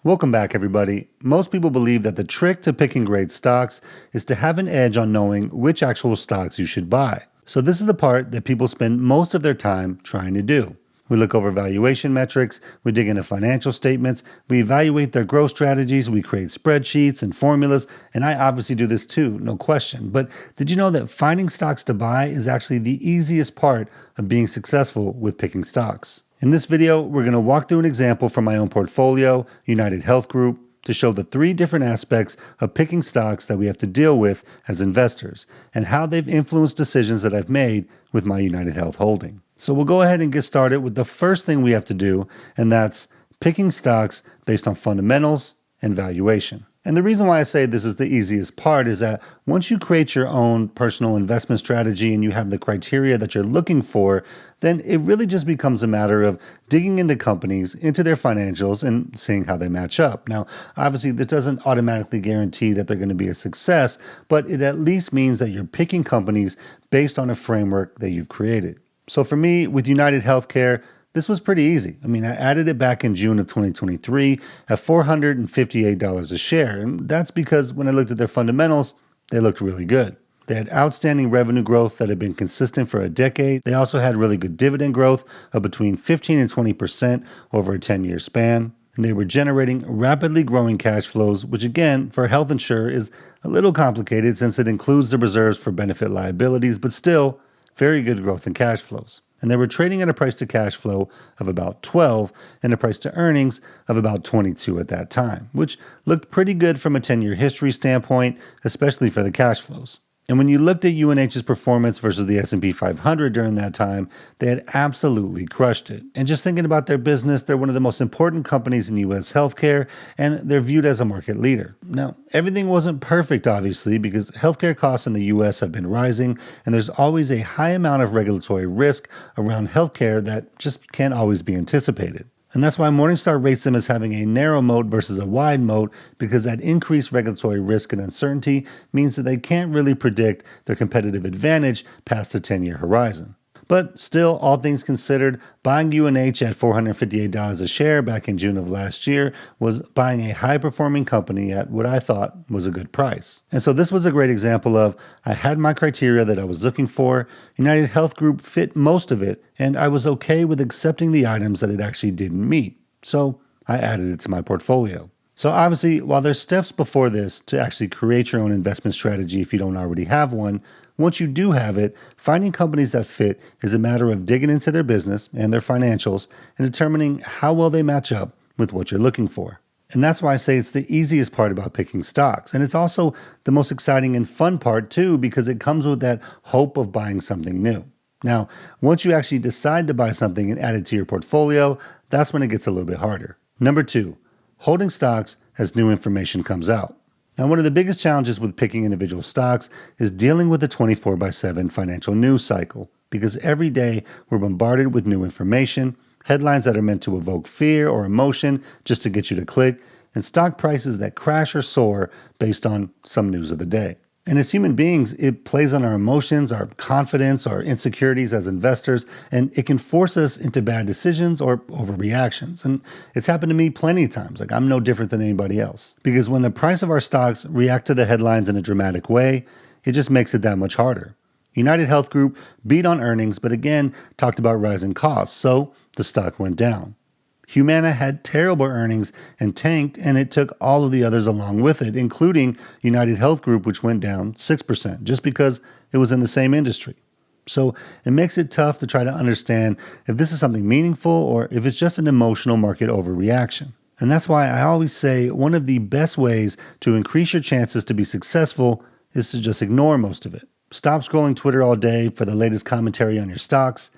Welcome back, everybody. Most people believe that the trick to picking great stocks is to have an edge on knowing which actual stocks you should buy. So this is the part that people spend most of their time trying to do. We look over valuation metrics, we dig into financial statements, we evaluate their growth strategies, we create spreadsheets and formulas, and I obviously do this too, no question. But did you know that finding stocks to buy is actually the easiest part of being successful with picking stocks? In this video, we're going to walk through an example from my own portfolio, UnitedHealth Group, to show the 3 different aspects of picking stocks that we have to deal with as investors and how they've influenced decisions that I've made with my UnitedHealth holding. So we'll go ahead and get started with the first thing we have to do, and that's picking stocks based on fundamentals and valuation. And the reason why I say this is the easiest part is that once you create your own personal investment strategy and you have the criteria that you're looking for, then it really just becomes a matter of digging into companies, into their financials, and seeing how they match up. Now, obviously, that doesn't automatically guarantee that they're going to be a success, but it at least means that you're picking companies based on a framework that you've created. So for me, with United Healthcare, this was pretty easy. I added it back in June of 2023 at $458 a share. And that's because when I looked at their fundamentals, they looked really good. They had outstanding revenue growth that had been consistent for a decade. They also had really good dividend growth of between 15 and 20% over a 10-year span. And they were generating rapidly growing cash flows, which again, for a health insurer is a little complicated since it includes the reserves for benefit liabilities, but still very good growth in cash flows. And they were trading at a price to cash flow of about 12 and a price to earnings of about 22 at that time, which looked pretty good from a 10-year history standpoint, especially for the cash flows. And when you looked at UNH's performance versus the S&P 500 during that time, they had absolutely crushed it. And just thinking about their business, they're one of the most important companies in U.S. healthcare, and they're viewed as a market leader. Now, everything wasn't perfect, obviously, because healthcare costs in the U.S. have been rising, and there's always a high amount of regulatory risk around healthcare that just can't always be anticipated. And that's why Morningstar rates them as having a narrow moat versus a wide moat, because that increased regulatory risk and uncertainty means that they can't really predict their competitive advantage past a 10-year horizon. But still, all things considered, buying UNH at $458 a share back in June of last year was buying a high-performing company at what I thought was a good price. And so this was a great example of I had my criteria that I was looking for, UnitedHealth Group fit most of it, and I was okay with accepting the items that it actually didn't meet. So I added it to my portfolio. So obviously, while there's steps before this to actually create your own investment strategy if you don't already have one, once you do have it, finding companies that fit is a matter of digging into their business and their financials and determining how well they match up with what you're looking for. And that's why I say it's the easiest part about picking stocks. And it's also the most exciting and fun part too, because it comes with that hope of buying something new. Now, once you actually decide to buy something and add it to your portfolio, that's when it gets a little bit harder. Number 2, holding stocks as new information comes out. Now, one of the biggest challenges with picking individual stocks is dealing with the 24/7 financial news cycle, because every day we're bombarded with new information, headlines that are meant to evoke fear or emotion just to get you to click, and stock prices that crash or soar based on some news of the day. And as human beings, it plays on our emotions, our confidence, our insecurities as investors, and it can force us into bad decisions or overreactions. And it's happened to me plenty of times. I'm no different than anybody else. Because when the price of our stocks react to the headlines in a dramatic way, it just makes it that much harder. UnitedHealth Group beat on earnings, but again, talked about rising costs, so the stock went down. Humana had terrible earnings and tanked, and it took all of the others along with it, including UnitedHealth Group, which went down 6%, just because it was in the same industry. So it makes it tough to try to understand if this is something meaningful or if it's just an emotional market overreaction. And that's why I always say one of the best ways to increase your chances to be successful is to just ignore most of it. Stop scrolling Twitter all day for the latest commentary on your stocks.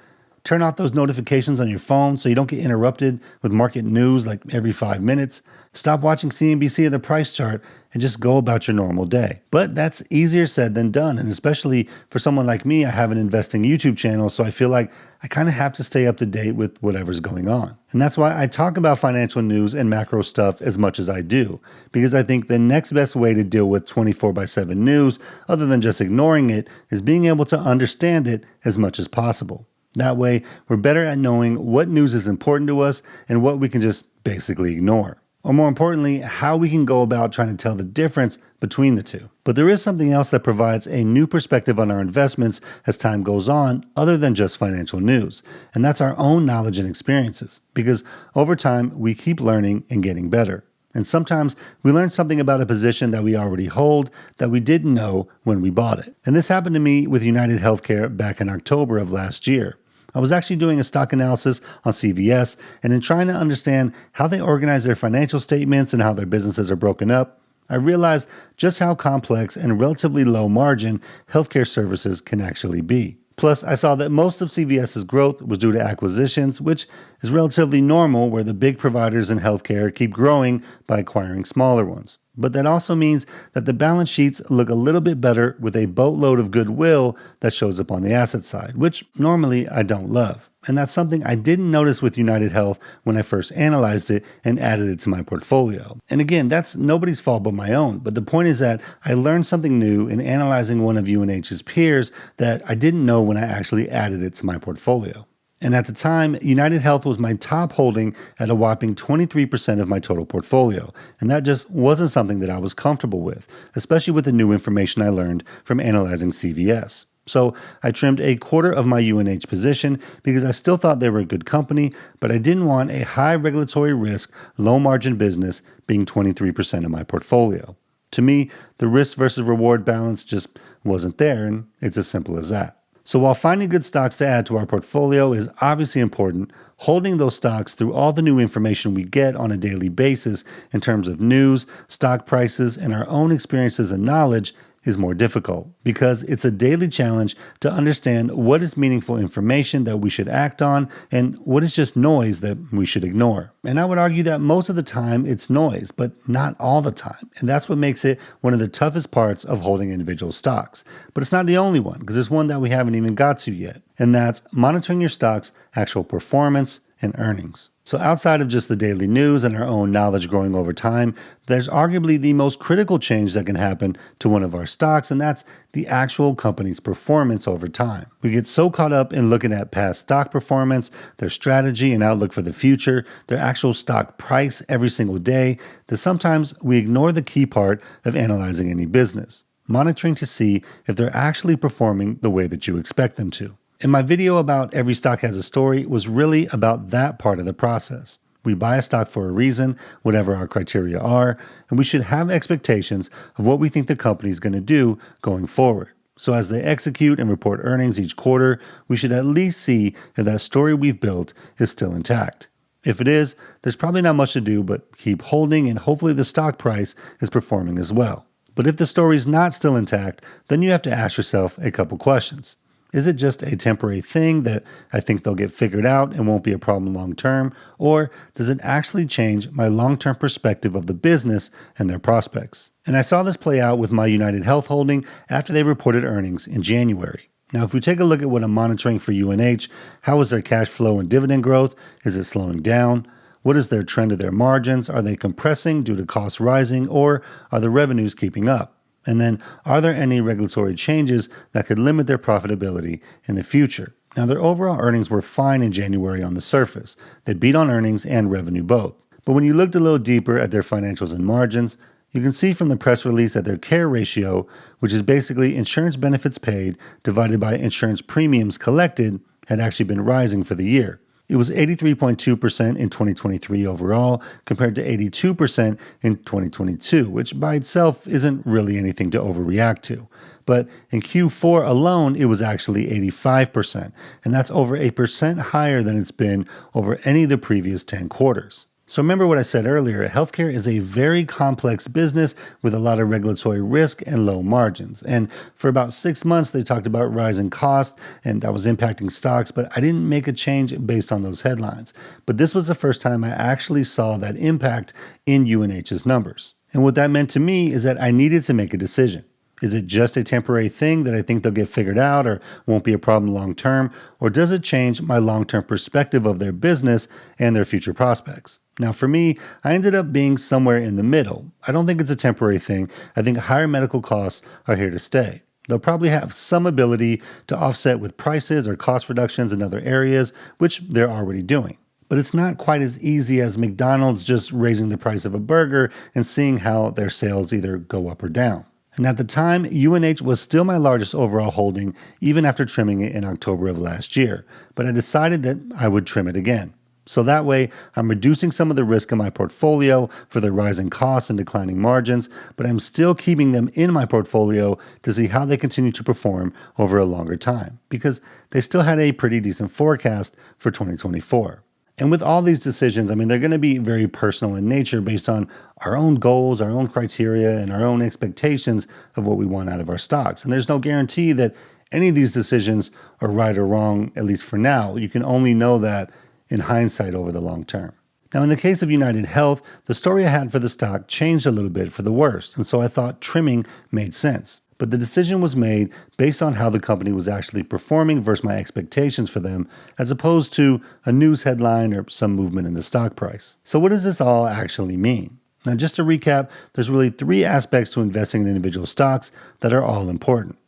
Turn off those notifications on your phone so you don't get interrupted with market news like every 5 minutes. Stop watching CNBC or the price chart and just go about your normal day. But that's easier said than done. And especially for someone like me, I have an investing YouTube channel, so I feel like I kind of have to stay up to date with whatever's going on. And that's why I talk about financial news and macro stuff as much as I do, because I think the next best way to deal with 24/7 news, other than just ignoring it, is being able to understand it as much as possible. That way, we're better at knowing what news is important to us and what we can just basically ignore. or more importantly, how we can go about trying to tell the difference between the two. But there is something else that provides a new perspective on our investments as time goes on, other than just financial news, and that's our own knowledge and experiences, because over time, we keep learning and getting better. And sometimes we learn something about a position that we already hold that we didn't know when we bought it. And this happened to me with UnitedHealth back in October of last year. I was actually doing a stock analysis on CVS, and in trying to understand how they organize their financial statements and how their businesses are broken up, I realized just how complex and relatively low margin healthcare services can actually be. Plus, I saw that most of CVS's growth was due to acquisitions, which is relatively normal where the big providers in healthcare keep growing by acquiring smaller ones. But that also means that the balance sheets look a little bit better with a boatload of goodwill that shows up on the asset side, which normally I don't love. And that's something I didn't notice with UnitedHealth when I first analyzed it and added it to my portfolio. And again, that's nobody's fault but my own. But the point is that I learned something new in analyzing one of UNH's peers that I didn't know when I actually added it to my portfolio. And at the time, UnitedHealth was my top holding at a whopping 23% of my total portfolio. And that just wasn't something that I was comfortable with, especially with the new information I learned from analyzing CVS. So I trimmed a quarter of my UNH position because I still thought they were a good company, but I didn't want a high regulatory risk, low margin business being 23% of my portfolio. To me, the risk versus reward balance just wasn't there, and it's as simple as that. So while finding good stocks to add to our portfolio is obviously important, holding those stocks through all the new information we get on a daily basis in terms of news, stock prices, and our own experiences and knowledge is more difficult because it's a daily challenge to understand what is meaningful information that we should act on and what is just noise that we should ignore. And I would argue that most of the time it's noise, but not all the time. And that's what makes it one of the toughest parts of holding individual stocks. But it's not the only one, because there's one that we haven't even got to yet. And that's monitoring your stock's actual performance and earnings. So outside of just the daily news and our own knowledge growing over time, there's arguably the most critical change that can happen to one of our stocks, and that's the actual company's performance over time. We get so caught up in looking at past stock performance, their strategy and outlook for the future, their actual stock price every single day, that sometimes we ignore the key part of analyzing any business, monitoring to see if they're actually performing the way that you expect them to. And my video about Every Stock Has a Story was really about that part of the process. We buy a stock for a reason, whatever our criteria are, and we should have expectations of what we think the company is going to do going forward. So as they execute and report earnings each quarter, we should at least see if that story we've built is still intact. If it is, there's probably not much to do but keep holding, and hopefully the stock price is performing as well. But if the story is not still intact, then you have to ask yourself a couple questions. Is it just a temporary thing that I think they'll get figured out and won't be a problem long term? Or does it actually change my long-term perspective of the business and their prospects? And I saw this play out with my UnitedHealth holding after they reported earnings in January. Now, if we take a look at what I'm monitoring for UNH, how is their cash flow and dividend growth? Is it slowing down? What is their trend of their margins? Are they compressing due to costs rising, or are the revenues keeping up? And then, are there any regulatory changes that could limit their profitability in the future? Now, their overall earnings were fine in January on the surface. They beat on earnings and revenue both. But when you looked a little deeper at their financials and margins, you can see from the press release that their care ratio, which is basically insurance benefits paid divided by insurance premiums collected, had actually been rising for the year. It was 83.2% in 2023 overall, compared to 82% in 2022, which by itself isn't really anything to overreact to. But in Q4 alone, it was actually 85%, and that's over 8% higher than it's been over any of the previous 10 quarters. So remember what I said earlier, healthcare is a very complex business with a lot of regulatory risk and low margins. And for about 6 months, they talked about rising costs, and that was impacting stocks, but I didn't make a change based on those headlines. But this was the first time I actually saw that impact in UNH's numbers. And what that meant to me is that I needed to make a decision. Is it just a temporary thing that I think they'll get figured out or won't be a problem long term? Or does it change my long-term perspective of their business and their future prospects? Now, for me, I ended up being somewhere in the middle. I don't think it's a temporary thing. I think higher medical costs are here to stay. They'll probably have some ability to offset with prices or cost reductions in other areas, which they're already doing. But but it's not quite as easy as McDonald's just raising the price of a burger and seeing how their sales either go up or down. And at the time, UNH was still my largest overall holding, even after trimming it in October of last year, but I decided that I would trim it again. So that way, I'm reducing some of the risk in my portfolio for the rising costs and declining margins, but I'm still keeping them in my portfolio to see how they continue to perform over a longer time, because they still had a pretty decent forecast for 2024. And with all these decisions, they're going to be very personal in nature based on our own goals, our own criteria, and our own expectations of what we want out of our stocks. And there's no guarantee that any of these decisions are right or wrong, at least for now. You can only know that in hindsight over the long term. Now, in the case of UnitedHealth, the story I had for the stock changed a little bit for the worst, and so I thought trimming made sense. But the decision was made based on how the company was actually performing versus my expectations for them, as opposed to a news headline or some movement in the stock price. So what does this all actually mean? Now, just to recap, there's really 3 aspects to investing in individual stocks that are all important.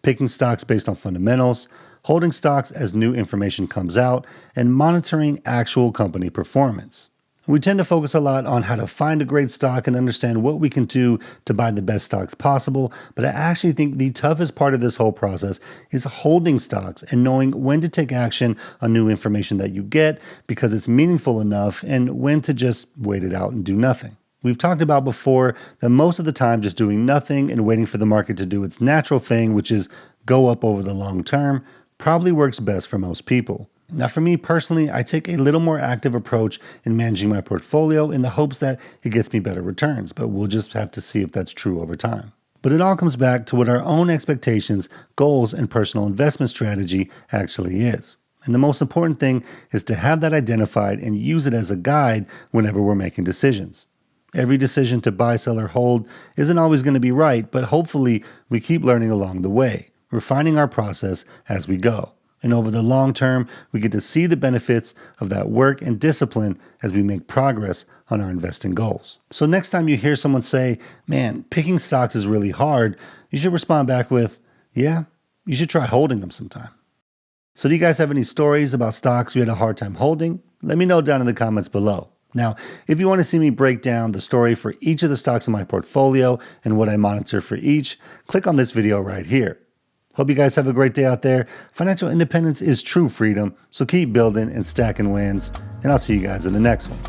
Picking stocks based on fundamentals, holding stocks as new information comes out, and monitoring actual company performance. We tend to focus a lot on how to find a great stock and understand what we can do to buy the best stocks possible, but I actually think the toughest part of this whole process is holding stocks and knowing when to take action on new information that you get because it's meaningful enough and when to just wait it out and do nothing. We've talked about before that most of the time just doing nothing and waiting for the market to do its natural thing, which is go up over the long term, probably works best for most people. Now, for me personally, I take a little more active approach in managing my portfolio in the hopes that it gets me better returns, but we'll just have to see if that's true over time. But it all comes back to what our own expectations, goals, and personal investment strategy actually is. And the most important thing is to have that identified and use it as a guide whenever we're making decisions. Every decision to buy, sell, or hold isn't always going to be right, but hopefully we keep learning along the way, refining our process as we go. And over the long term, we get to see the benefits of that work and discipline as we make progress on our investing goals. So next time you hear someone say, man, picking stocks is really hard, you should respond back with, yeah, you should try holding them sometime. So do you guys have any stories about stocks you had a hard time holding? Let me know down in the comments below. Now, if you want to see me break down the story for each of the stocks in my portfolio and what I monitor for each, click on this video right here. Hope you guys have a great day out there. Financial independence is true freedom, so keep building and stacking wins, and I'll see you guys in the next one.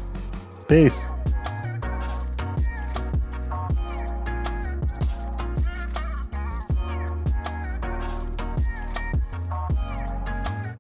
Peace.